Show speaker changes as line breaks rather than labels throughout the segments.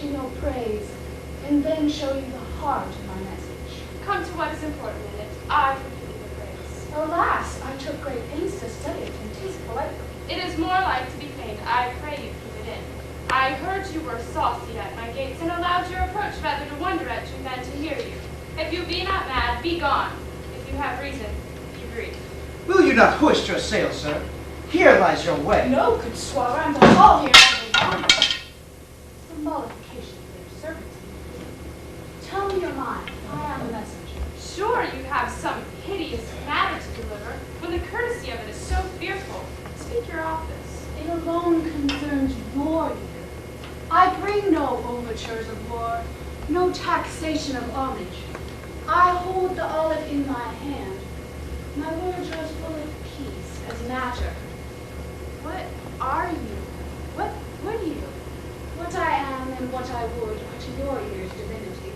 you no praise, and then show you the heart of my message.
Come to what is important in it. I repeat the praise.
Alas, I took great pains to study it, and 'tis polite.
It is more like to be feigned. I pray you keep it in. I heard you were saucy at my gates, and allowed your approach rather to wonder at you than to hear you. If you be not mad, be gone. If you have reason, be brief.
Will you not hoist your sail, sir? Here lies your way.
No, good squire, I'm the hall here out of the the mollification of your servitude. Tell me your mind. I am the messenger.
Sure you have some hideous matter to deliver, when the courtesy of it is so fearful. Speak your office.
It alone concerns your ear. I bring no overtures of war, no taxation of homage. I hold the olive in my hand. My words are as full of peace as matter.
What are you? What would you?
What I am and what I would are to your ears divinity,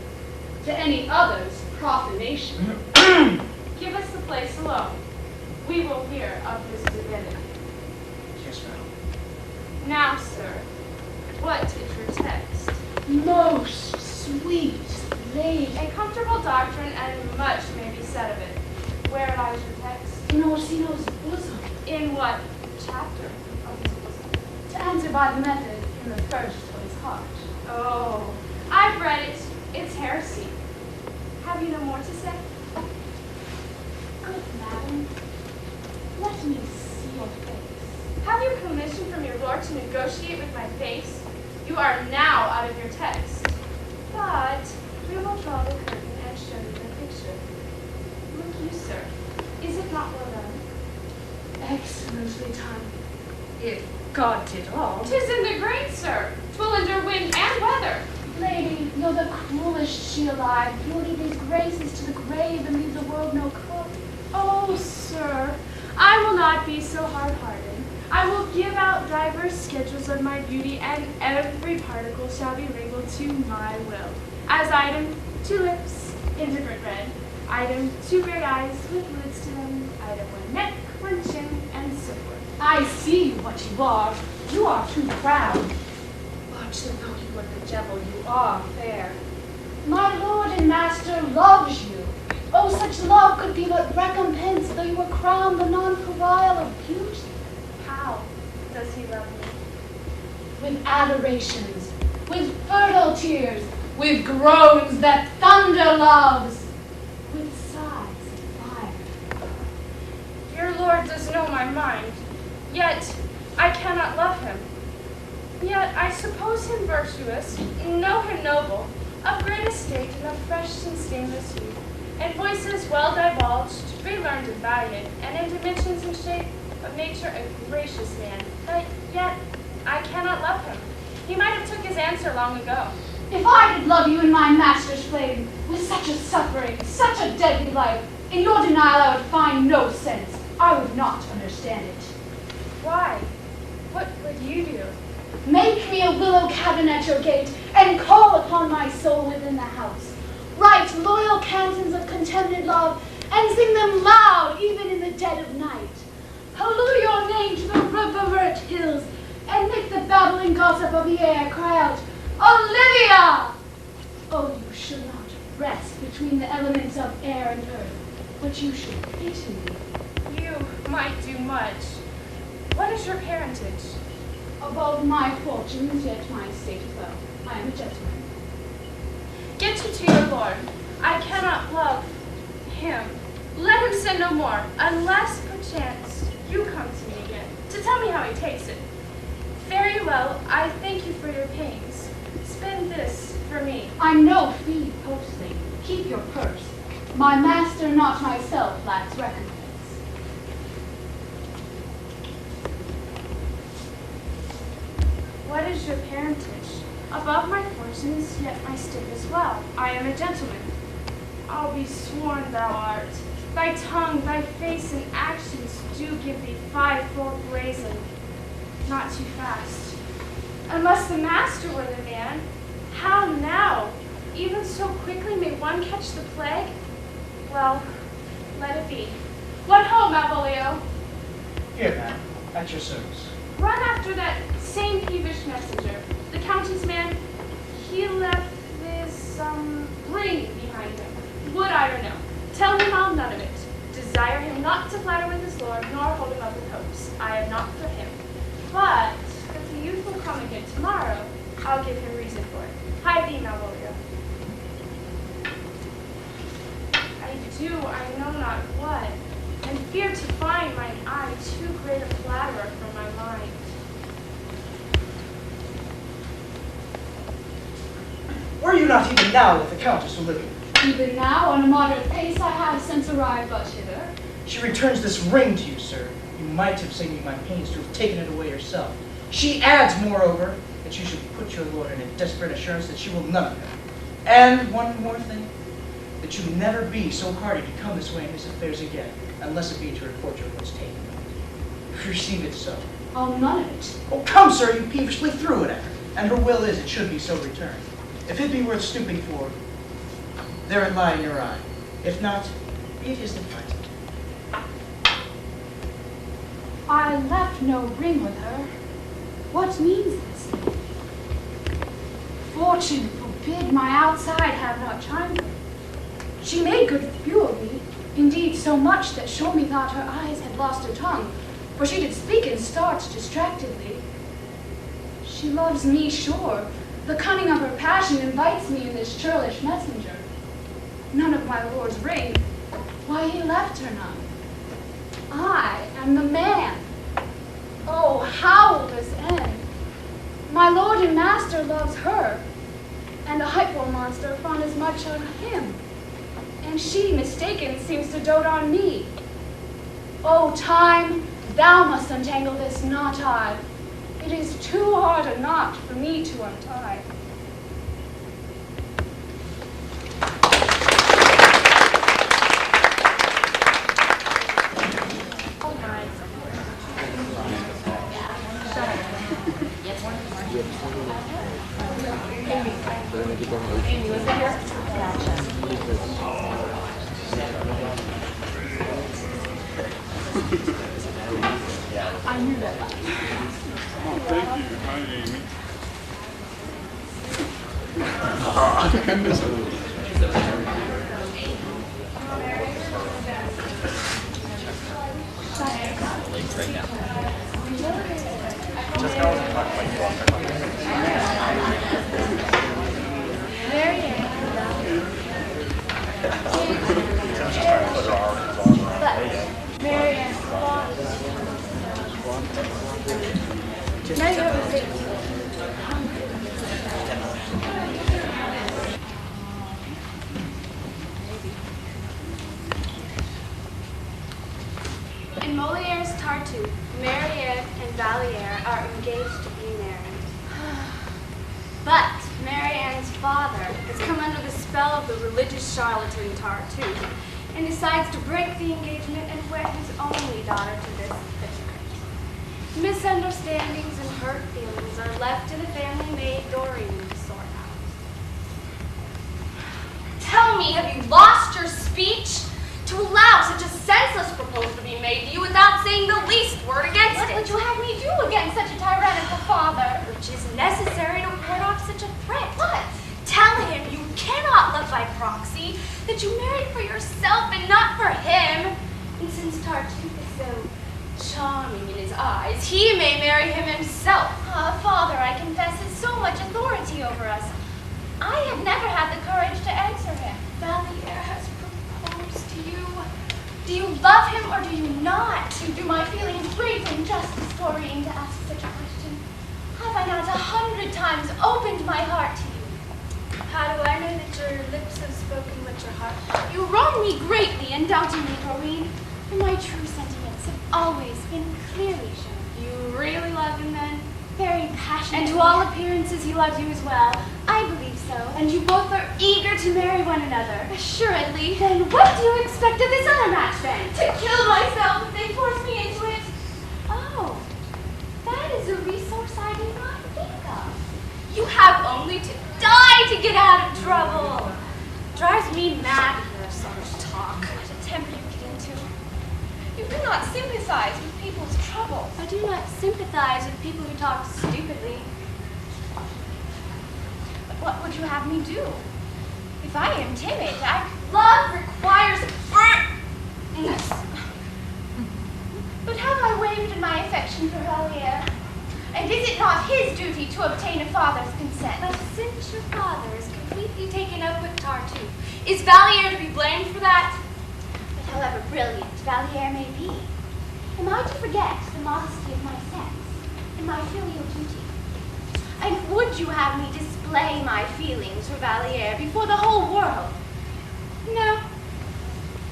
to any others profanation.
Give us the place alone. We will hear of this divinity.
Yes, madam.
Now, sir, what is your text?
Most sweet lady.
A comfortable doctrine, and much may be said of it. Where lies your text?
In Orsino's bosom.
In what chapter of his bosom?
To answer by the method, in the first of his heart.
Oh, I've read it. It's heresy. Have you no more to say?
Good madam, let me see your face.
Have you permission from your lord to negotiate with my face? You are now out of your text. But we will draw the curtain and show you the picture. Look you, sir. Is it not well done?
Excellently timed. If God did all.
'Tis in the grain, sir. 'Twill endure wind and weather.
Lady, you're the cruelest she alive. You'll leave these graces to the grave and leave the world no cup.
Oh, sir, I will not be so hard-hearted. I will give out diverse schedules of my beauty, and every particle shall be wrinkled to my will. As item, 2 lips, indifferent red. Item, 2 gray eyes with lids to them. Item, 1 neck, 1 chin, and so forth.
I see what you are. You are too proud. But though you are the devil, you are fair. My lord and master loves you. Oh, such love could be but recompense, though you were crowned the nonpareil of beauty.
How does he love me?
With adorations, with fertile tears, with groans that thunder loves, with sighs of fire.
Your lord does know my mind, yet I cannot love him. Yet I suppose him virtuous, know him noble, of great estate and of fresh and stainless youth, and voices well divulged, free learned and valiant, and in dimensions and shape of nature a gracious man. But yet I cannot love him. He might have took his answer long ago.
If I did love you in my master's flame, with such a suffering, such a deadly life, in your denial I would find no sense. I would not understand it.
Why? What would you do?
Make me a willow cabin at your gate, and call upon my soul within the house. Write loyal cantons of contented love, and sing them loud, even in the dead of night. Halloo your name to the reverberate hills, and make the babbling gossip of the air cry out, Olivia! Oh, you should not rest between the elements of air and earth, but you should pity me.
You might do much. What is your parentage?
Above my fortunes, yet my estate is well. I am a gentleman.
Get you to your lord. I cannot love him. Let him sin no more, unless perchance you come to me again to tell me how he takes it. Very well, I thank you for your pains. Spend this for me.
I'm no fee postling. Keep your purse. My master, not myself, lacks recompense.
What is your parentage? Above my fortunes, yet my state is well. I am a gentleman. I'll be sworn thou art. Thy tongue, thy face, and actions do give thee fivefold blazon. Not too fast. Unless the master were the man, how now? Even so quickly may one catch the plague? Well, let it be. What ho, Malvolio?
Here, madam, at your service.
Run after that same peevish messenger, the county's man. He I am not for him. But if the youth will come again tomorrow, I'll give him reason for it. Hide thee, Malvolio. I know not what, and fear to find mine eye too great a flatterer for my mind.
Were you not even now with the Countess Olivia?
Even now, on a moderate pace, I have since arrived but hither.
She returns this ring to you, sir. You might have saved me my pains to have taken it away yourself. She adds, moreover, that you should put your lord in a desperate assurance that she will none of him. And one more thing, that you never be so hardy to come this way in his affairs again, unless it be to report your lord's taken. Receive it so.
Oh, none of it.
Oh, come, sir, you peevishly threw it at her, and her will is it should be so returned. If it be worth stooping for, there it lie in your eye. If not, it is the fight.
I left no ring with her. What means this? Fortune forbid my outside have not chimed her. She made good view of me, indeed so much that sure me thought her eyes had lost her tongue, for she did speak and start distractedly. She loves me sure, the cunning of her passion invites me in this churlish messenger. None of my lord's ring, why he left her none. I am the man. Oh, how will this end? My lord and master loves her, and I, poor monster, fond as much on him. And she, mistaken, seems to dote on me. Oh, time, thou must untangle this knot I. It is too hard a knot for me to untie.
Amy, was that here?
I knew that.
Oh, thank you. Hi, Amy. I miss her.
In Moliere's Tartuffe, Marianne and Valliere are engaged to be married. But Marianne's father has come under the spell of the religious charlatan Tartuffe and decides to break the engagement and wed his only daughter to this hypocrite. Misunderstandings and hurt feelings are left to the family maid Doreen to sort out.
Tell me, have you lost your speech? To allow such a senseless proposal to be made to you without saying the least word against it.
What would you have me do against such a tyrannical father?
Which is necessary to ward off such a threat.
What?
Tell him you cannot love by proxy, that you married for yourself and not for him. And since Tartuffe is so charming in his eyes, he may marry him himself.
Father, I confess, has so much authority over us. I have never had the courage to answer him.
Valliere has proposed to you. Do you love him or do you not?
You do my feelings great injustice, Doreen, to ask such a question. Have I not 100 times opened my heart to you?
How do I know that your lips have spoken what your heart?
You wrong me greatly in doubting me, Doreen, for my true sentiments have always been clearly shown.
You really love him then?
Very passionate.
And to all appearances he loves you as well.
I believe so.
And you both are eager to marry one another.
Assuredly.
Then what do you expect of this other match then?
To kill myself if they force me into it.
Oh, that is a resource I did not think of. You have only to die to get out of trouble. Drives me mad to hear such talk.
What a temper you get into. You do not sympathize with people's trouble.
I do not sympathize with people who talk stupidly.
But what would you have me do? If I am timid,
Love requires firmness. But have I wavered in my affection for Valliere? And is it not his duty to obtain a father's consent? But since your father is completely taken up with Tartuffe, is Valliere to be blamed for that? But however brilliant Valliere may be, am I to forget the modesty of my sex and my filial duty? And would you have me display my feelings for Valliere before the whole world? No.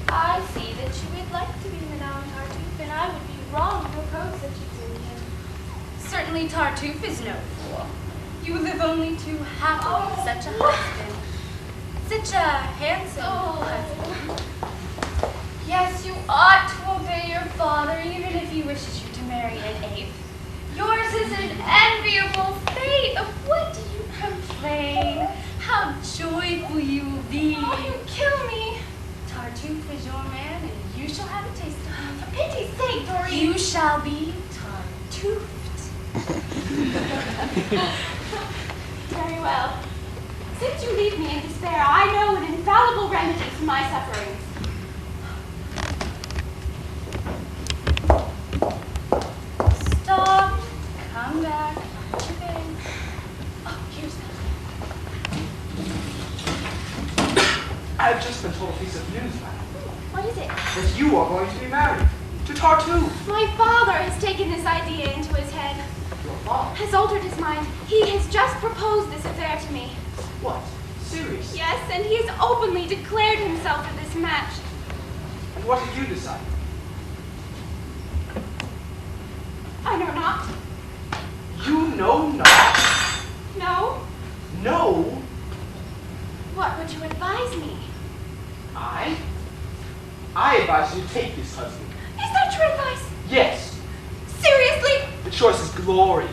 I see that you would like to be Madame Tartuffe, and I would be wrong to oppose such a union. Certainly Tartuffe is no fool. You live only too happily with such a husband. Such a handsome husband. Yes, you ought to obey your father, even if he wishes you to marry an eighth. Yours is an enviable fate. Of what do you complain? How joyful you will be. Oh, you kill me. Tartuffe is your man, and you shall have a taste of him. For pity's sake, Doreen. You shall be Tartuffed. Very well. Since you leave me in despair, I know an infallible remedy for my sufferings. Stop. Come back. Okay. Oh, here's that.
I've just been told a piece of news, madam.
What is it?
That you are going to be married to Tartuffe.
My father has taken this idea into his head.
Your father?
Has altered his mind. He has just proposed this affair to me.
What? Serious?
Yes, and he has openly declared himself for this match.
And what did you decide?
I know not.
You know not?
No?
No?
What would you advise me?
I advise you to take this husband.
Is that your advice?
Yes.
Seriously?
The choice is glorious.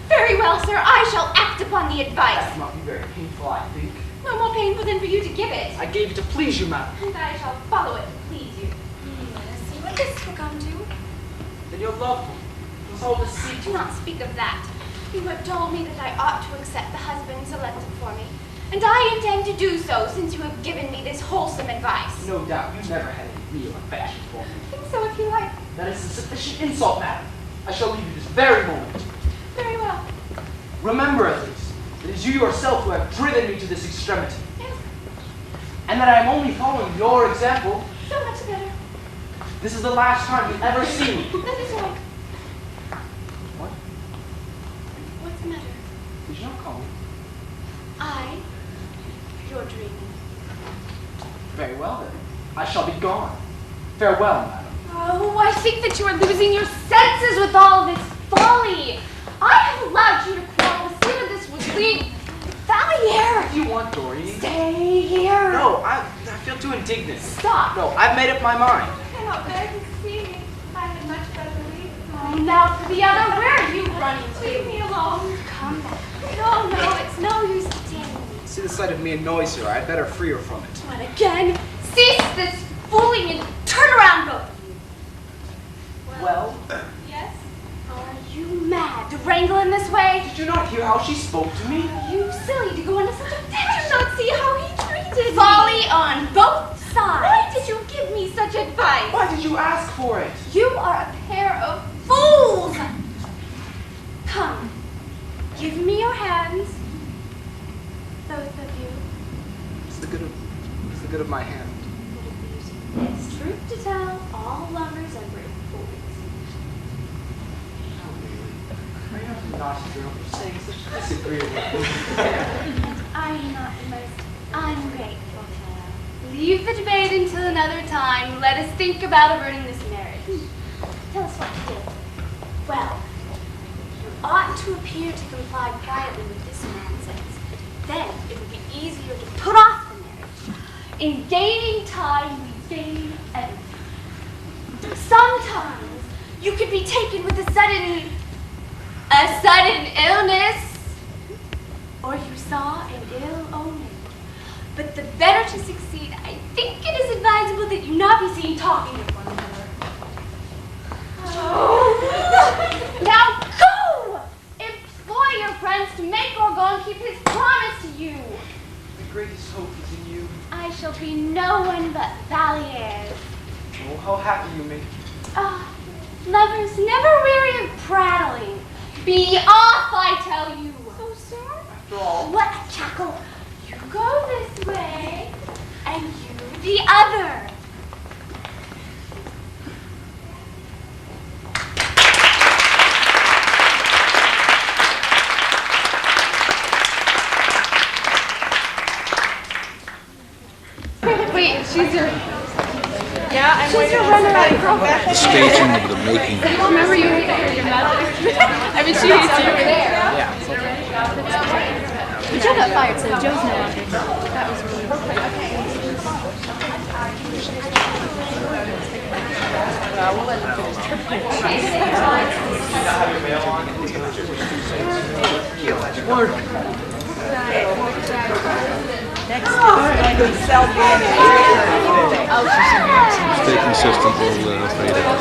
Very well, sir. I shall act upon the
That
advice.
will not be very painful, I think.
No more painful than for you to give it.
I gave it to please you, madam.
And I shall follow it to please you. Let us see what this will come to.
Then your loved one was all deceit.
Do not speak of that. You have told me that I ought to accept the husband selected for me. And I intend to do so since you have given me this wholesome advice.
No doubt you never had any real affection for me.
Think so if you like.
That is a sufficient insult, madam. I shall leave you this very moment.
Very well.
Remember, at least, it is you yourself who have driven me to this extremity.
Yes.
And that I am only following your example.
So much better.
This is the last time you'll ever see me.
That is right.
What?
What's the matter?
Did you not call me?
You're dreaming.
Very well, then. I shall be gone. Farewell, madam.
Oh, I think that you are losing your senses with all this folly. I have allowed you to quarrel with him, and this would lead Valliere.
What do you want, Doreen?
Stay here.
No, I feel too indignant.
Stop.
No, I've made up my mind.
I cannot bear to see me. I had much better leave. Oh, now for the other. Where are you running to? Leave me alone. Come back. No, it's no use detaining me.
See, the sight of me annoys her. I'd better free her from it.
What again? Cease this fooling and turn around, both of you.
Well?
Yes? Are you mad to wrangle in this way?
Did you not hear how she spoke to me?
Are you silly to go into such a Did you not see how he treated Folly me? On both sides. Why did you give me such advice?
Why did you ask for it?
You are a pair of fools! Come, give me your hands. Both of you.
What's the good of my hand?
It's truth to tell, all lovers are great fools.
Oh, really? Are you not a naughty girl for saying such disagreeable things?
I'm not the most ungrateful child. Leave the debate until another time. Let us think about averting this marriage. Tell us what to do. Well, you ought to appear to comply quietly with this nonsense. Then it would be easier to put off the marriage. In gaining time, we gain everything. Sometimes you could be taken with a sudden illness, or you saw an ill omen. But the better to succeed, I think it is advisable that you not be seen talking with one another. Oh. Now go! Employ your friends to make Orgon keep his promise to you.
The greatest hope is in you.
I shall be no one but Valliere.
Oh, how happy you make me.
Ah, Lovers never weary of prattling. Be off, I tell you. Oh, sir?
After all,
What a cackle. You go this way, and you the other.
Wait, she's your... Yeah, I'm she's your runner-up girlfriend.
The staging of the making.
Remember you hated your mother? I mean, she hates you.
Yeah.
Joe got fired, so Joe's no longer. That was really
we'll let you finish. Word. Next is going to sell
Stay consistent, we'll fade out.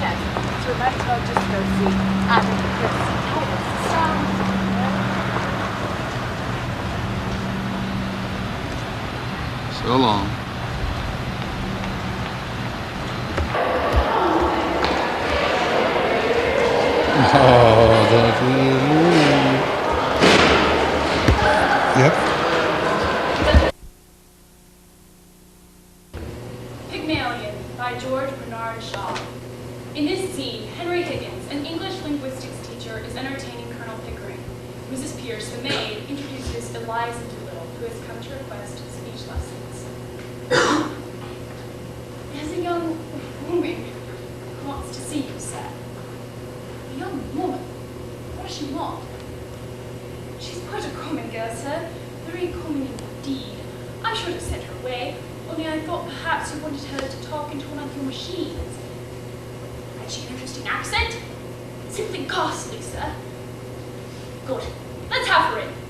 chance. So we might as well just go see Adam and Chris.
So long. Oh, don't leave. Yep.
Pygmalion by George Bernard Shaw. In this scene, Henry Higgins, an English linguistics teacher, is entertaining Colonel Pickering. Mrs. Pierce, the maid, introduces Eliza Doolittle, who has come to request speech lessons. There's a young woman who wants to see you, sir. A young woman? What does she want? She's quite a common girl, sir. Very common indeed. I should have sent her away, only I thought perhaps you wanted her to talk into one of your machines. Has she an interesting accent? Simply ghastly, sir. Good. Let's have her in.